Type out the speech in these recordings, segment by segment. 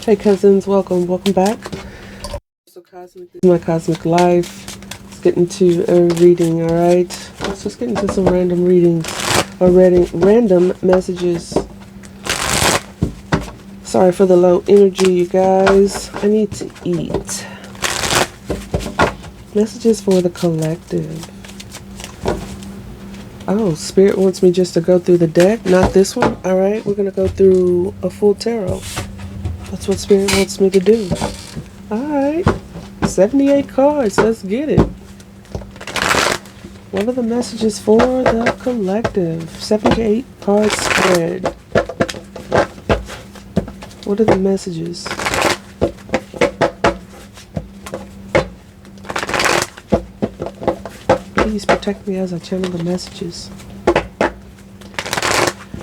Hey cousins, welcome back. So Cosmic, this is my cosmic life. Let's get into a reading, alright? Let's just get into some random readings or random messages. Sorry for the low energy, you guys. I need to eat. Messages for the collective. Oh, Spirit wants me just to go through the deck, not this one. Alright, we're going to go through a full tarot. That's what Spirit wants me to do. Alright. 78 cards. Let's get it. What are the messages for the collective? 78 card spread. What are the messages? Please protect me as I channel the messages.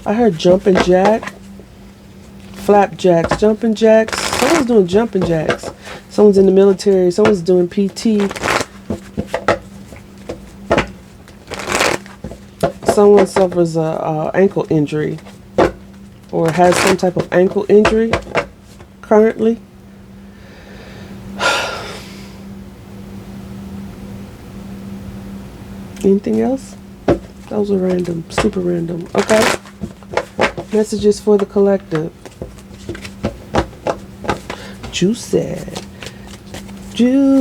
I heard jumping jack. Flapjacks, jumping jacks. Someone's doing jumping jacks. Someone's in the military. Someone's doing PT. Someone suffers a ankle injury or has some type of ankle injury currently. Anything else? Those are random, super random. Okay. Messages for the collective. Juicy. Juicy.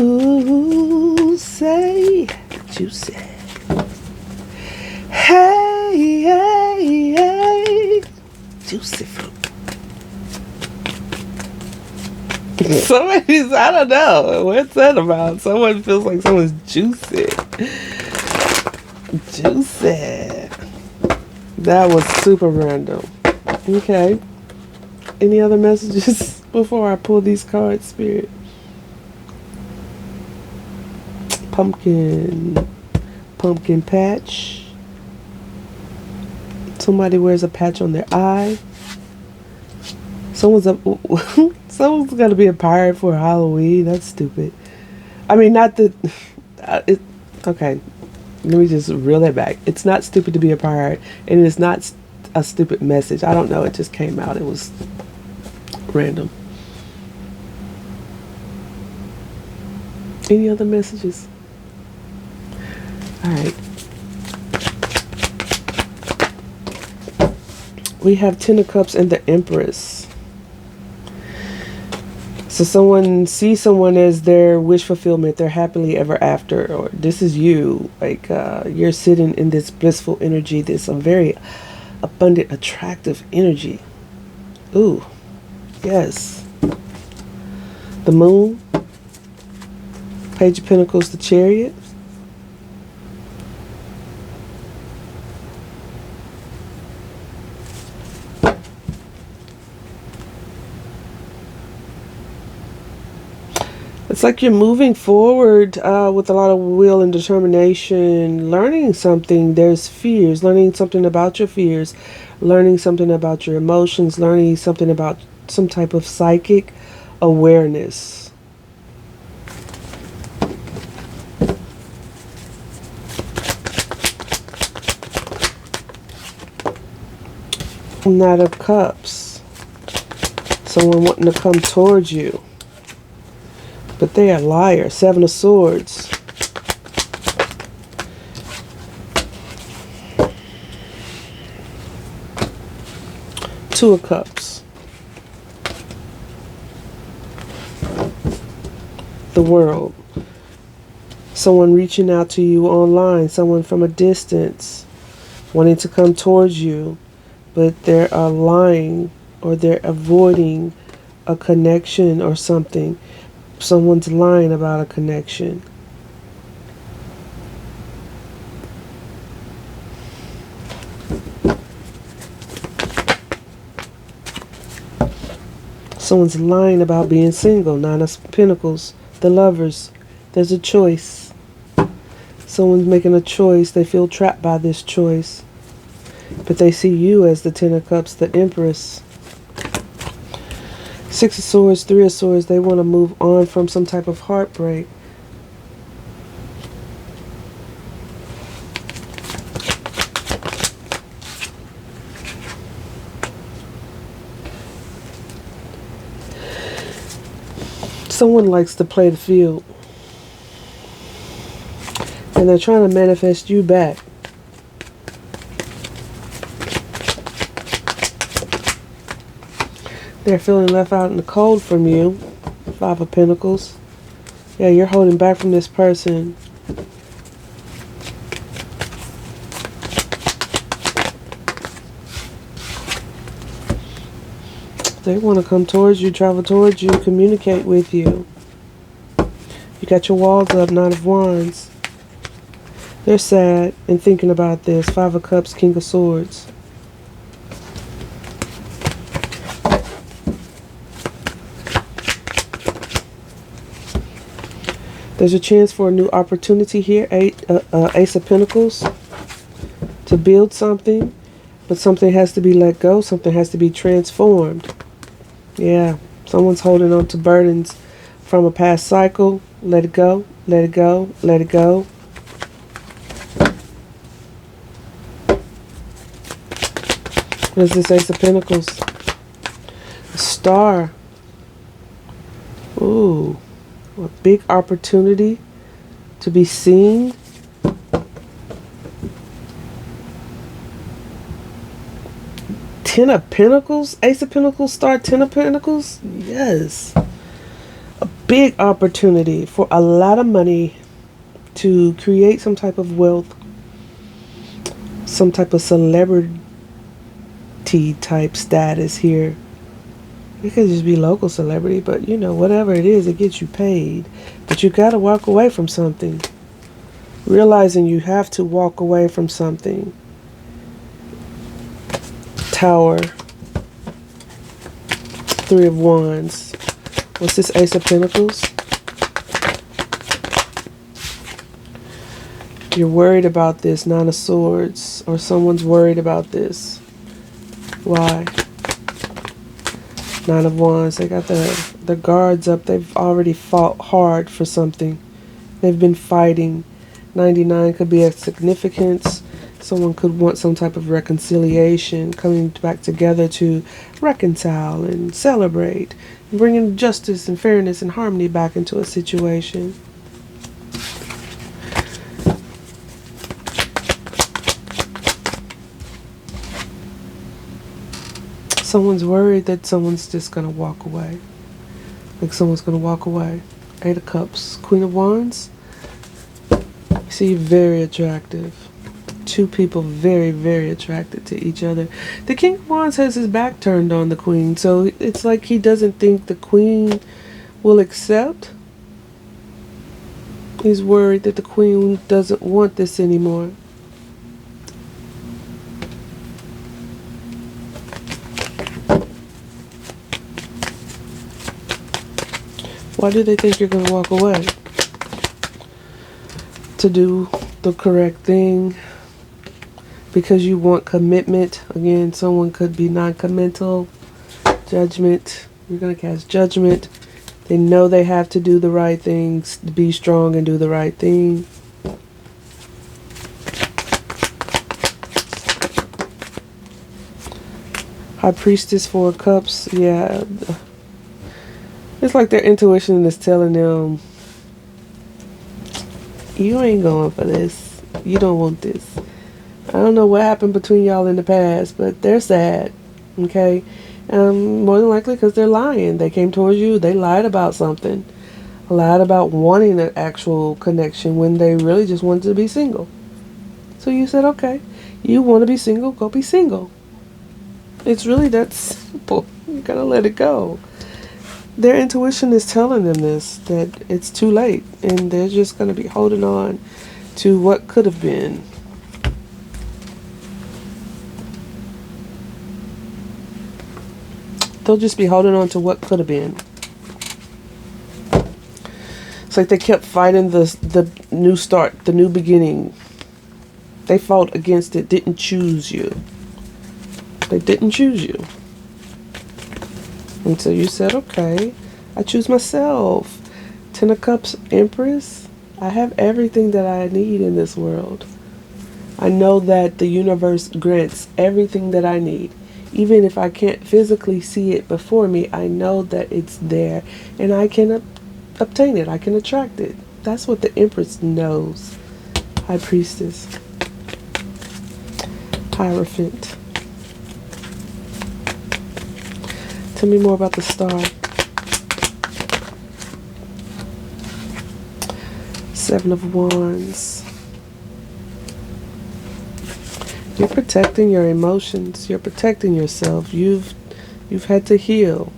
Juicy. Hey, hey, hey. Juicy fruit. Somebody's, I don't know. What's that about? Someone feels like someone's juicy. Juicy. That was super random. Okay. Any other messages before I pull these cards, Spirit? Pumpkin. Pumpkin patch. Somebody wears a patch on their eye. Someone's gonna be a pirate for Halloween. That's stupid. I mean, not that. Okay. Let me just reel that back. It's not stupid to be a pirate, and it's not a stupid message. I don't know. It just came out. It was random. Any other messages? All right. We have Ten of Cups and the Empress. So someone sees someone as their wish fulfillment, their happily ever after, or this is you. Like you're sitting in this blissful energy, this very abundant, attractive energy. Ooh, yes. The Moon, Page of Pentacles, the Chariot. It's like you're moving forward with a lot of will and determination, learning something. There's fears, learning something about your fears, learning something about your emotions, learning something about some type of psychic awareness. Knight of Cups. Someone wanting to come towards you. But they are liars. Seven of Swords. Two of Cups. The World. Someone reaching out to you online. Someone from a distance wanting to come towards you. But they're lying or they're avoiding a connection or something. Someone's lying about a connection. Someone's lying about being single. Nine of Pentacles, the Lovers. There's a choice. Someone's making a choice. They feel trapped by this choice. But they see you as the Ten of Cups, the Empress. Six of Swords, Three of Swords. They want to move on from some type of heartbreak. Someone likes to play the field, and they're trying to manifest you back. They're feeling left out in the cold from you. Five of Pentacles. Yeah, you're holding back from this person. They want to come towards you, travel towards you, communicate with you. You got your walls up, Nine of Wands. They're sad and thinking about this. Five of Cups, King of Swords. There's a chance for a new opportunity here. Ace of Pentacles. To build something. But something has to be let go. Something has to be transformed. Yeah. Someone's holding on to burdens from a past cycle. Let it go. Let it go. Let it go. What is this Ace of Pentacles? A star. Ooh. A big opportunity to be seen. Ten of Pentacles. Ace of Pentacles, star, Ten of Pentacles. Yes. A big opportunity for a lot of money to create some type of wealth. Some type of celebrity type status here. It could just be local celebrity, but you know, whatever it is, it gets you paid. But you got to walk away from something. Realizing you have to walk away from something. Tower. Three of Wands. What's this Ace of Pentacles? You're worried about this. Nine of Swords. Or someone's worried about this. Why? Nine of Wands. They got the guards up. They've already fought hard for something. They've been fighting. 99 could be a significance. Someone could want some type of reconciliation, coming back together to reconcile and celebrate, and bringing justice and fairness and harmony back into a situation. Someone's worried that someone's just going to walk away. Like someone's going to walk away. Eight of Cups. Queen of Wands. You see, very attractive. Two people very, very attracted to each other. The King of Wands has his back turned on the Queen. So it's like he doesn't think the Queen will accept. He's worried that the Queen doesn't want this anymore. Why do they think you're going to walk away? To do the correct thing. Because you want commitment. Again, someone could be non-committal. Judgment. You're going to cast judgment. They know they have to do the right things. Be strong and do the right thing. High Priestess, Four of Cups. Yeah. It's like their intuition is telling them, you ain't going for this. You don't want this. I don't know what happened between y'all in the past, but they're sad. Okay? More than likely because they're lying. They came towards you. They lied about something. Lied about wanting an actual connection when they really just wanted to be single. So you said, okay, you want to be single, go be single. It's really that simple. You gotta let it go. Their intuition is telling them this, that it's too late, and they're just going to be holding on to what could have been. They'll just be holding on to what could have been. It's like they kept fighting the new start, the new beginning. They fought against it, didn't choose you. They didn't choose you. And so you said, okay, I choose myself. Ten of Cups, Empress. I have everything that I need in this world. I know that the universe grants everything that I need. Even if I can't physically see it before me, I know that it's there. And I can obtain it. I can attract it. That's what the Empress knows. High Priestess. Hierophant. Tell me more about the Star. Seven of Wands. You're protecting your emotions. You're protecting yourself. You've had to heal.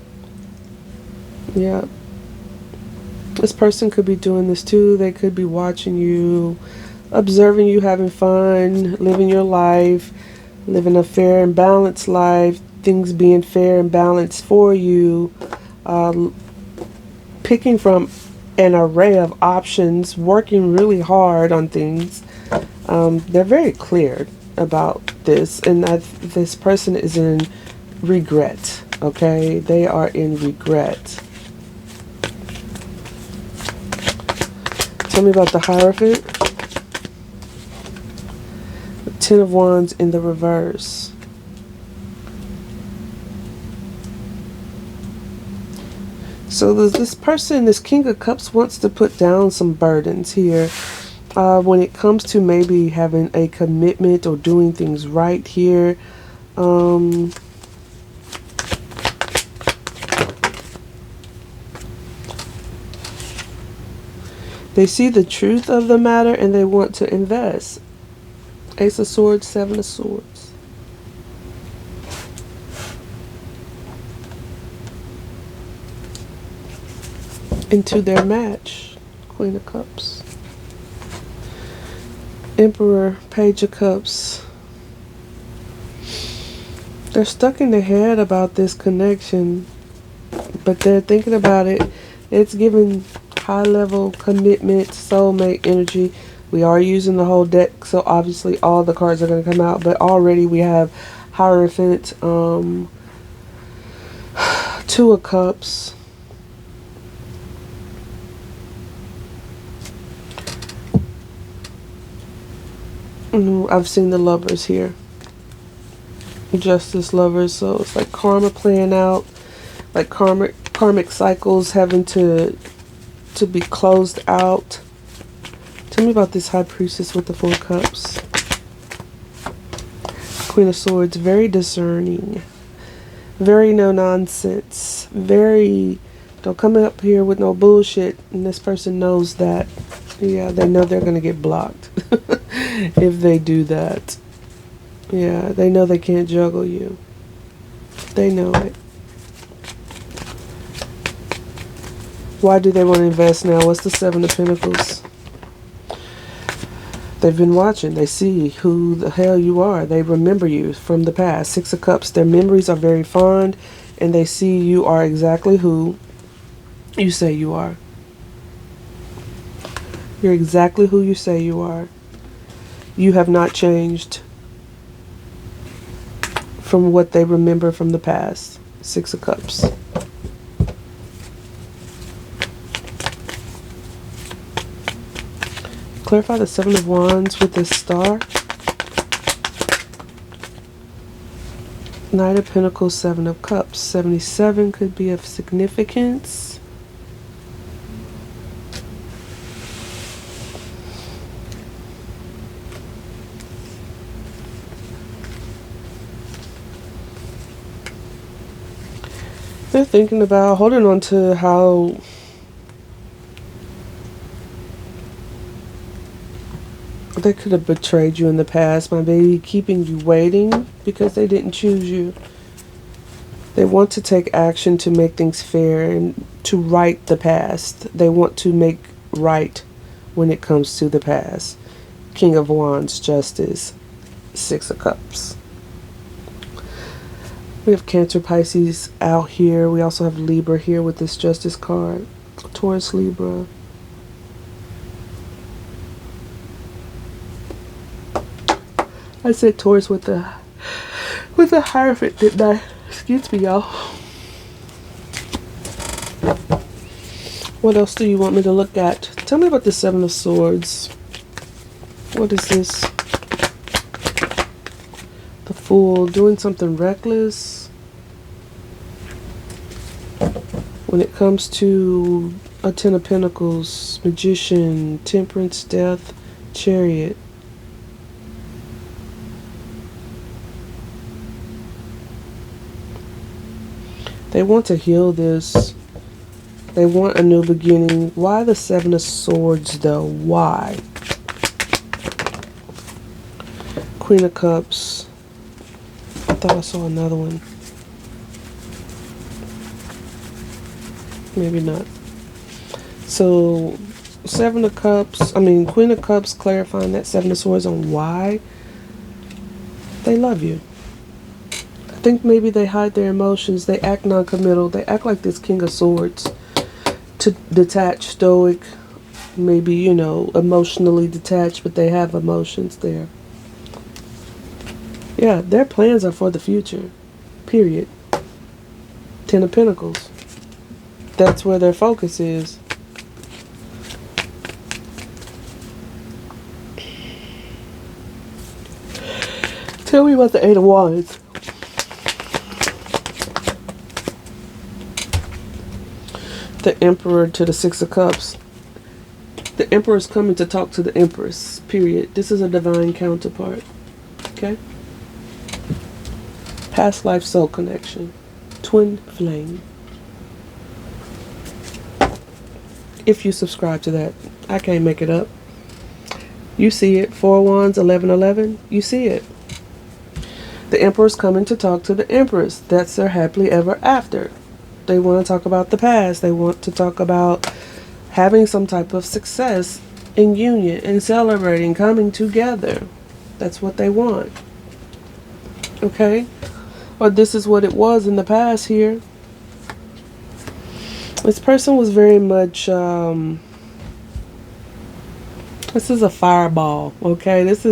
Yeah. This person could be doing this too. They could be watching you, observing you having fun, living your life, living a fair and balanced life, things being fair and balanced for you, picking from an array of options, working really hard on things. They're very clear about this, and this person is in regret. Okay, they are in regret. Tell me about the Hierophant. The Ten of Wands in the reverse. So this person, this King of Cups, wants to put down some burdens here. When it comes to maybe having a commitment or doing things right here. They see the truth of the matter and they want to invest. Ace of Swords, Seven of Swords. Into their match. Queen of Cups. Emperor, Page of Cups. They're stuck in their head about this connection, but they're thinking about it. It's giving high-level commitment, soulmate energy. We are using the whole deck, so obviously all the cards are going to come out, but already we have Hierophant, Two of Cups, I've seen the Lovers here, Justice, Lovers. So it's like karma playing out, like karmic cycles having to be closed out. Tell me about this High Priestess with the Four Cups. Queen of Swords, very discerning, very no nonsense, very don't come up here with no bullshit. And this person knows that. Yeah, they know they're gonna get blocked if they do that. Yeah, they know they can't juggle you. They know it. Why do they want to invest now? What's the Seven of Pentacles? They've been watching. They see who the hell you are. They remember you from the past. Six of Cups. Their memories are very fond, and they see you are exactly who you say you are. You're exactly who you say you are. You have not changed from what they remember from the past. Six of Cups. Clarify the Seven of Wands with this Star. Knight of Pentacles, Seven of Cups. 77 could be of significance. They're thinking about holding on to how they could have betrayed you in the past, my baby, keeping you waiting because they didn't choose you. They want to take action to make things fair and to right the past. They want to make right when it comes to the past. King of Wands, Justice, Six of Cups. We have Cancer, Pisces out here. We also have Libra here with this Justice card. Taurus, Libra. I said Taurus with the Hierophant, didn't I? Excuse me, y'all. What else do you want me to look at? Tell me about the Seven of Swords. What is this? The Fool, doing something reckless. When it comes to A Ten of Pentacles, Magician, Temperance, Death, Chariot. They want to heal this. They want a new beginning. Why the Seven of Swords, though? Why? Queen of Cups. I thought I saw another one. Maybe not. So, Seven of Cups, Queen of Cups, clarifying that Seven of Swords on why they love you. I think maybe they hide their emotions. They act non-committal. They act like this King of Swords. To detach, stoic, maybe, you know, emotionally detached, but they have emotions there. Yeah, their plans are for the future. Period. Ten of Pentacles. That's where their focus is. Tell me about the Eight of Wands. The Emperor to the Six of Cups. The Emperor is coming to talk to the Empress. Period. This is a divine counterpart. Okay? Past life soul connection. Twin flame. If you subscribe to that. I can't make it up. You see it. Four of Wands, 1111. You see it. The Emperor's coming to talk to the Empress. That's their happily ever after. They want to talk about the past. They want to talk about having some type of success in union and celebrating, coming together. That's what they want. Okay? Or this is what it was in the past here. This person was very much, this is a fireball, okay? This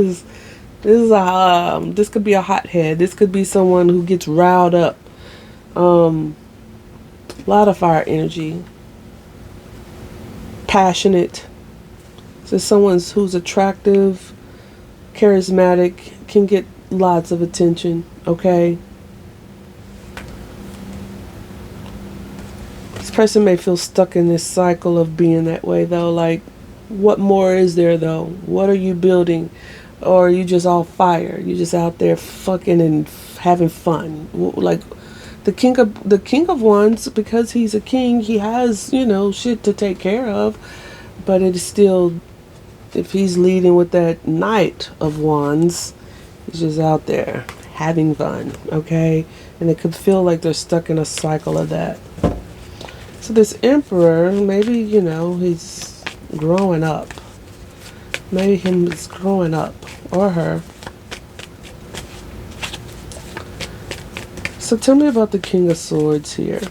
could be a hothead. This could be someone who gets riled up. A lot of fire energy. Passionate. So someone who's attractive, charismatic, can get lots of attention, okay? This person may feel stuck in this cycle of being that way, though. Like, what more is there, though? What are you building? Or are you just all fire? You're just out there fucking and having fun. Like, the King of Wands, because he's a king, he has, you know, shit to take care of. But it is still, if he's leading with that Knight of Wands, he's just out there having fun, okay? And it could feel like they're stuck in a cycle of that. So this Emperor, maybe, you know, he's growing up. Maybe him is growing up, or her. So tell me about the King of Swords here.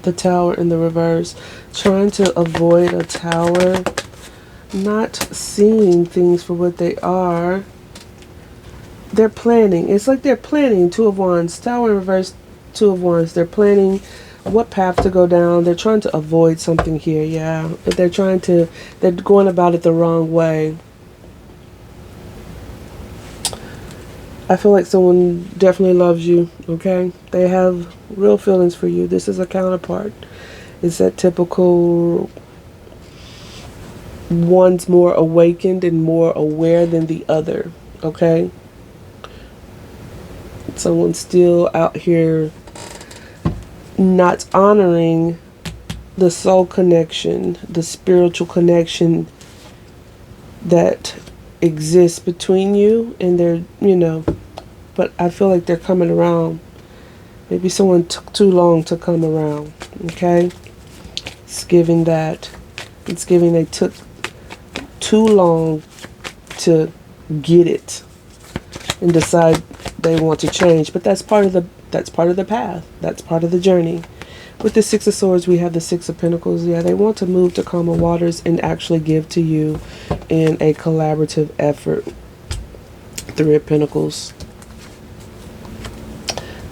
The Tower in the reverse. Trying to avoid a tower. Not seeing things for what they are. They're planning. It's like they're planning. Two of Wands. Tower in reverse. Two of Wands. They're planning what path to go down. They're trying to avoid something here. Yeah. They're going about it the wrong way. I feel like someone definitely loves you, okay? They have real feelings for you. This is a counterpart. It's that typical one's more awakened and more aware than the other, okay? Someone's still out here not honoring the soul connection, the spiritual connection that exists between you, and they're, you know, but I feel like they're coming around. Maybe someone took too long to come around, okay? It's giving that. It's giving they took too long to get it and decide they want to change. But that's part of the path. That's part of the journey. With the Six of Swords, we have the Six of Pentacles. Yeah, they want to move to calmer waters and actually give to you in a collaborative effort. Three of Pentacles.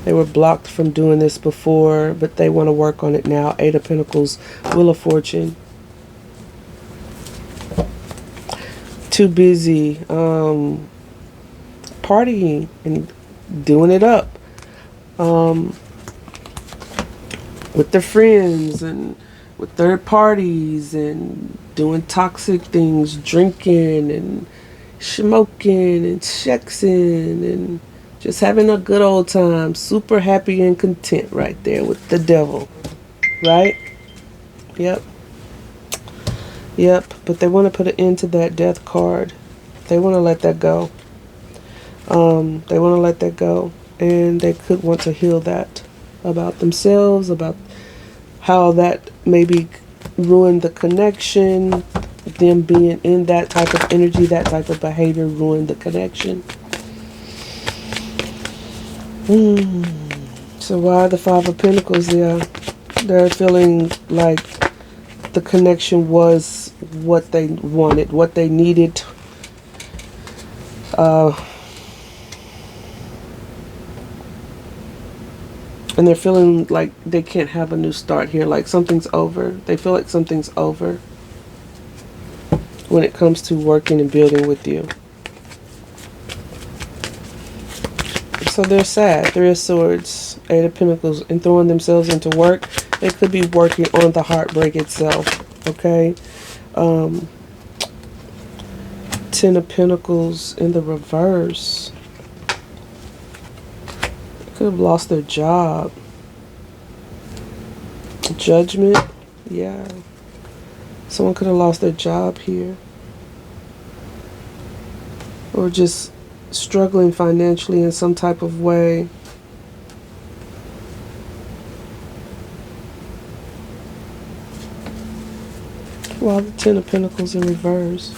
They were blocked from doing this before, but they want to work on it now. Eight of Pentacles. Wheel of Fortune. Too busy partying and doing it up. with their friends and with third parties and doing toxic things, drinking and smoking and sexing and just having a good old time. Super happy and content right there with the devil. Right? Yep. Yep. But they want to put an end to that death card. They want to let that go. They want to let that go. And they could want to heal that about themselves, about how that maybe ruined the connection, them being in that type of energy, that type of behavior ruined the connection. So why the Five of Pentacles? Yeah, they're feeling like the connection was what they wanted, what they needed. And they're feeling like they can't have a new start here, like something's over. They feel like something's over when it comes to working and building with you. So they're sad. Three of Swords, Eight of Pentacles, and throwing themselves into work. They could be working on the heartbreak itself, okay? Ten of Pentacles in the reverse. Could have lost their job. Judgment, yeah. Someone could have lost their job here. Or just struggling financially in some type of way. Well, the Ten of Pentacles in reverse.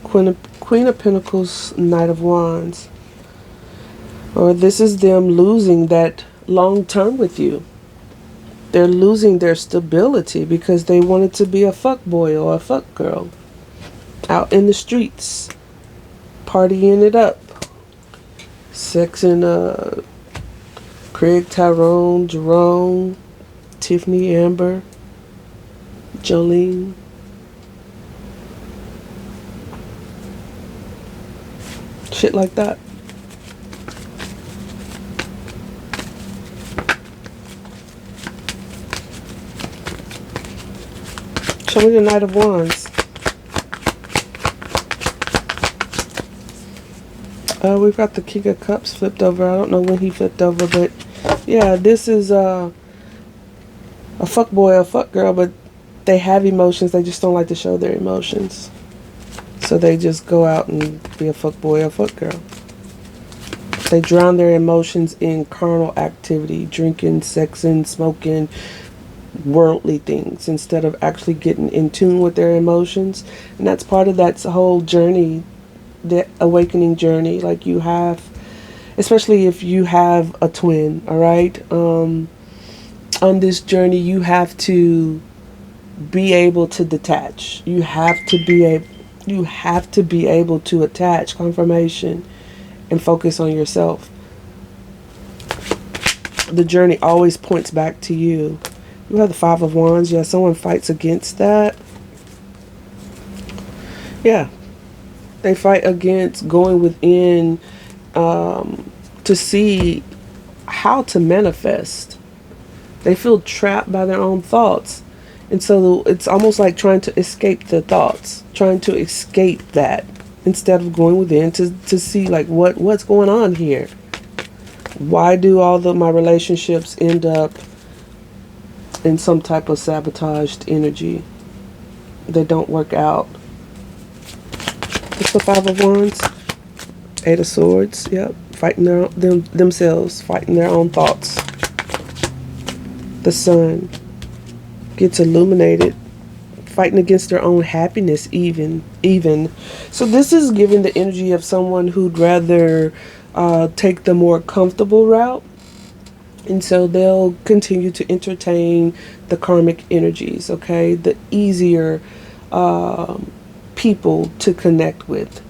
Queen of Pentacles, Knight of Wands. Or this is them losing that long term with you. They're losing their stability because they wanted to be a fuck boy or a fuck girl. Out in the streets. Partying it up. Sexing Craig, Tyrone, Jerome, Tiffany, Amber, Jolene. Shit like that. Show me the Knight of Wands. We've got the King of Cups flipped over. I don't know when he flipped over, but yeah, this is a fuck boy or a fuck girl, but they have emotions. They just don't like to show their emotions. So they just go out and be a fuck boy or a fuck girl. They drown their emotions in carnal activity, drinking, sexing, smoking, worldly things instead of actually getting in tune with their emotions. And that's part of that whole journey, the awakening journey. Like you have, especially if you have a twin, all right, on this journey you have to be able to detach. You have to be able to attach confirmation and focus on yourself. The journey always points back to you. You have the Five of Wands. Yeah, someone fights against that. Yeah. They fight against going within to see how to manifest. They feel trapped by their own thoughts. And so it's almost like trying to escape the thoughts. Trying to escape that. Instead of going within to see like what's going on here. Why do all of my relationships end up in some type of sabotaged energy? They don't work out. It's the Five of Wands. Eight of Swords. Yep. Fighting themselves. Fighting their own thoughts. The Sun gets illuminated. Fighting against their own happiness even. So this is giving the energy of someone who'd rather take the more comfortable route. And so they'll continue to entertain the karmic energies, okay? The easier people to connect with.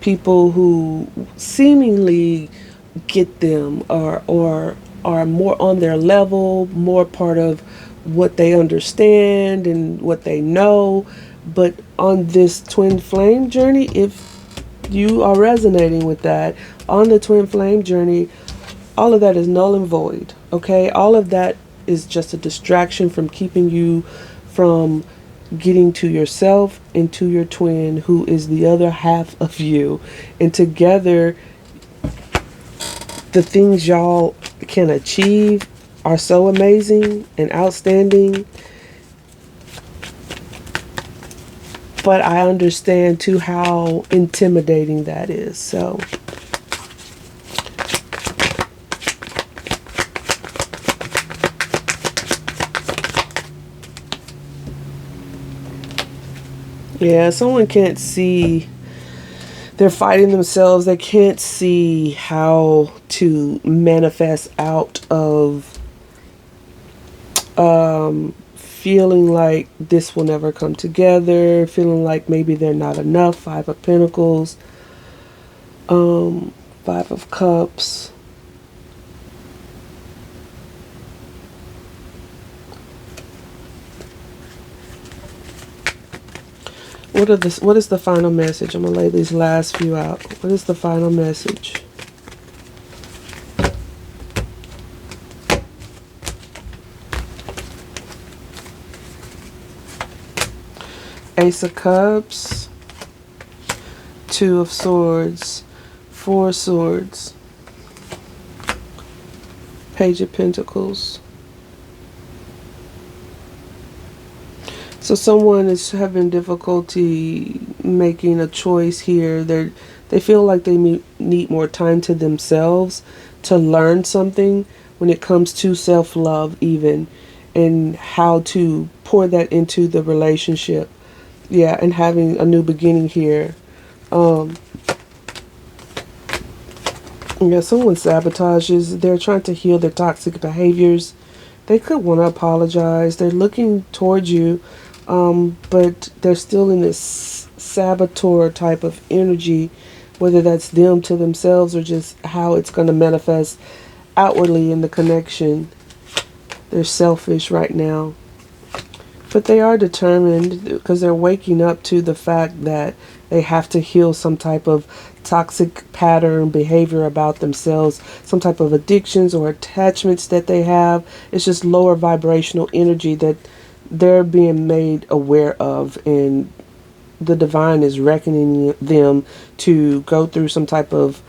People who seemingly get them or are more on their level, more part of what they understand and what they know. But on this twin flame journey, if you are resonating with that, on the twin flame journey, All of that is null and void. Okay, all of that is just a distraction from keeping you from getting to yourself and to your twin, who is the other half of you. And together, the things y'all can achieve are so amazing and outstanding. But I understand too how intimidating that is. So yeah, someone can't see, they're fighting themselves. They can't see how to manifest out of feeling like this will never come together, feeling like maybe they're not enough. Five of Pentacles, Five of Cups. What is the final message? I'm gonna lay these last few out. What is the final message? Ace of Cups, Two of Swords, Four of Swords, Page of Pentacles. So someone is having difficulty making a choice here. They feel like they need more time to themselves to learn something when it comes to self-love even, and how to pour that into the relationship. Yeah, and having a new beginning here. Yeah, someone sabotages. They're trying to heal their toxic behaviors. They could want to apologize. They're looking towards you, but they're still in this saboteur type of energy, whether that's them to themselves or just how it's going to manifest outwardly in the connection. They're selfish right now. But they are determined because they're waking up to the fact that they have to heal some type of toxic pattern behavior about themselves, some type of addictions or attachments that they have. It's just lower vibrational energy that they're being made aware of, and the divine is reckoning them to go through some type of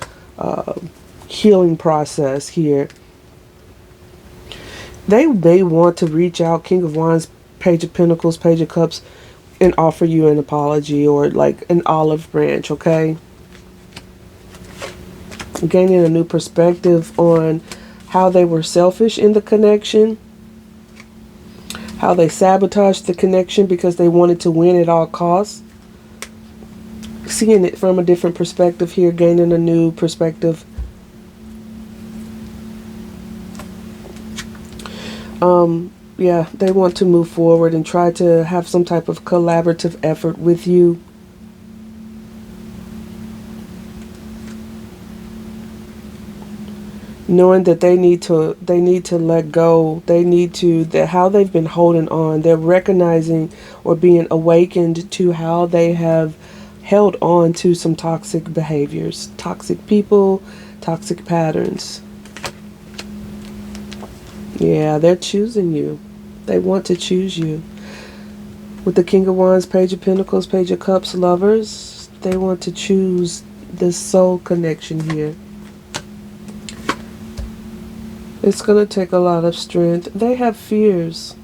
healing process here. They may want to reach out, King of Wands, Page of Pentacles, Page of Cups, and offer you an apology or like an olive branch, okay? Gaining a new perspective on how they were selfish in the connection, how they sabotaged the connection because they wanted to win at all costs. Seeing it from a different perspective here, gaining a new perspective. Yeah, they want to move forward and try to have some type of collaborative effort with you. Knowing that they need to let go. They need to, that how they've been holding on. They're recognizing or being awakened to how they have held on to some toxic behaviors, toxic people, toxic patterns. Yeah, they're choosing you. They want to choose you. With the King of Wands, Page of Pentacles, Page of Cups, lovers, they want to choose this soul connection here. It's going to take a lot of strength. They have fears.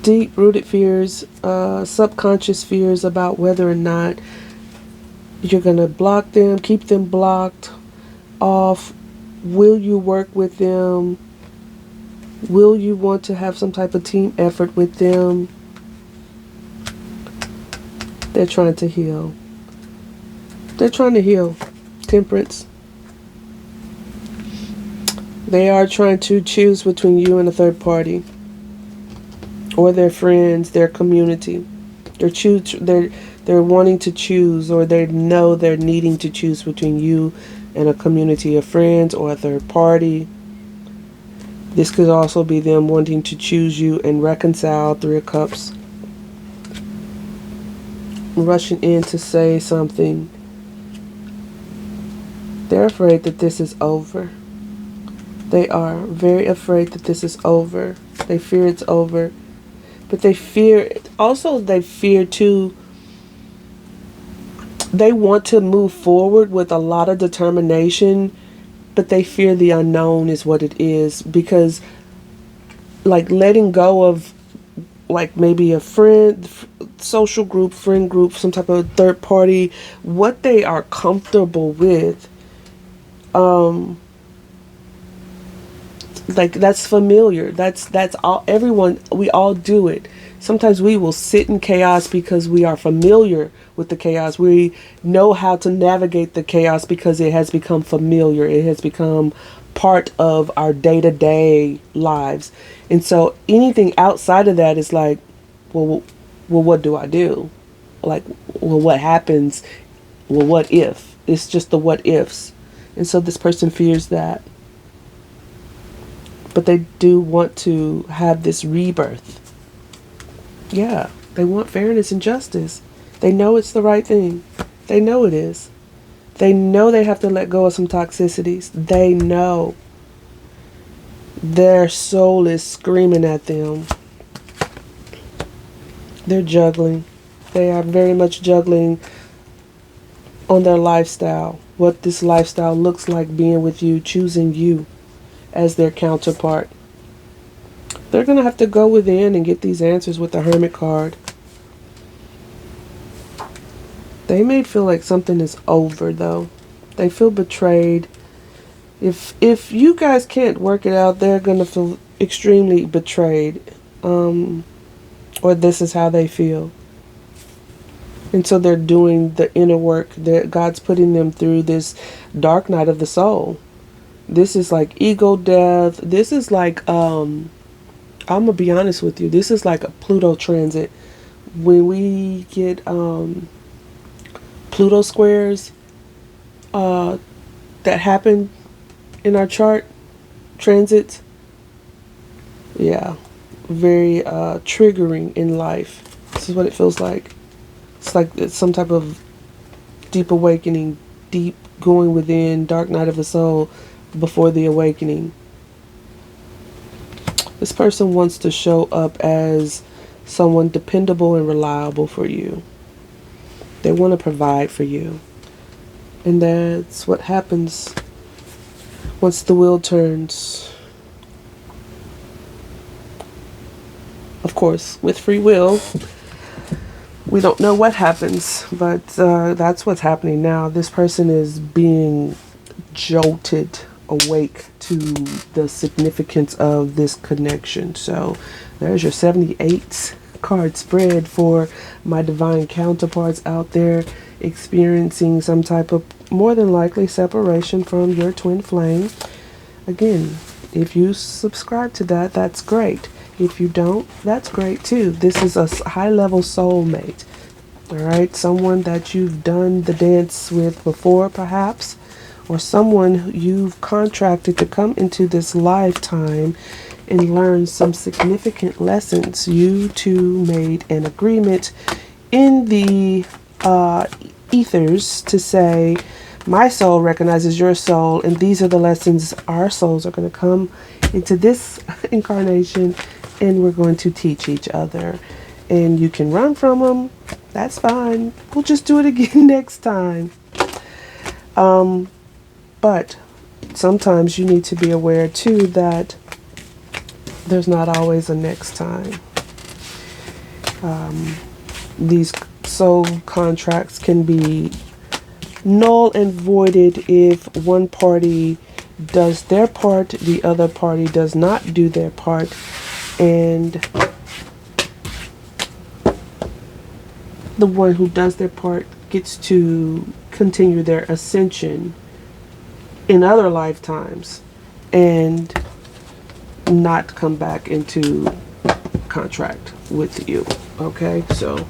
Deep-rooted fears, subconscious fears about whether or not you're going to block them, keep them blocked off. Will you work with them? Will you want to have some type of team effort with them? They're trying to heal. They're trying to heal. Temperance. They are trying to choose between you and a third party, or their friends, their community. They're wanting to choose, or they know they're needing to choose between you and a community of friends or a third party. This could also be them wanting to choose you and reconcile. Three of Cups. Rushing in to say something. They're afraid that this is over. They are very afraid that this is over. They fear it's over. But they fear, also they fear too, they want to move forward with a lot of determination, but they fear the unknown is what it is. Because like letting go of like maybe a friend, social group, friend group, some type of third party, what they are comfortable with, like that's familiar. That's all. Everyone, we all do it. Sometimes we will sit in chaos because we are familiar with the chaos. We know how to navigate the chaos because it has become familiar. It has become part of our day-to-day lives. And so anything outside of that is like, well, what do I do? Like, well, what happens? Well, what if? It's just the what ifs. And so this person fears that. But they do want to have this rebirth. Yeah, they want fairness and justice. They know it's the right thing. They know it is. They know they have to let go of some toxicities. They know. Their soul is screaming at them. They're juggling. They are very much juggling on their lifestyle. What this lifestyle looks like, being with you, choosing you as their counterpart. They're going to have to go within and get these answers with the Hermit card. They may feel like something is over, though. They feel betrayed. If you guys can't work it out, they're going to feel extremely betrayed. Or this is how they feel. And so they're doing the inner work that God's putting them through, this dark night of the soul. This is like ego death. This is like, I'm going to be honest with you. This is like a Pluto transit. When we get Pluto squares that happen in our chart, transits, yeah, very triggering in life. This is what it feels like. It's like it's some type of deep awakening, deep going within, dark night of the soul before the awakening. This person wants to show up as someone dependable and reliable for you. They want to provide for you. And that's what happens once the wheel turns. Of course, with free will, we don't know what happens, but that's what's happening now. This person is being jolted awake to the significance of this connection. So there's your 78 card spread for my divine counterparts out there experiencing some type of, more than likely, separation from your twin flame. Again, if you subscribe to that, that's great. If you don't, that's great too. This is a high-level soulmate. All right, someone that you've done the dance with before, perhaps, or someone you've contracted to come into this lifetime and learn some significant lessons. You two made an agreement in the ethers to say, my soul recognizes your soul, and these are the lessons our souls are going to come into this incarnation, and we're going to teach each other. And you can run from them. That's fine. We'll just do it again next time. But sometimes you need to be aware too that there's not always a next time. These soul contracts can be null and voided if one party does their part, the other party does not do their part, and the one who does their part gets to continue their ascension in other lifetimes and not come back into contract with you. Okay, so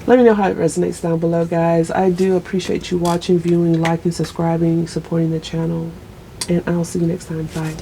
let me know how it resonates down below, guys. I do appreciate you watching, viewing, liking, subscribing, supporting the channel, and I'll see you next time. Bye.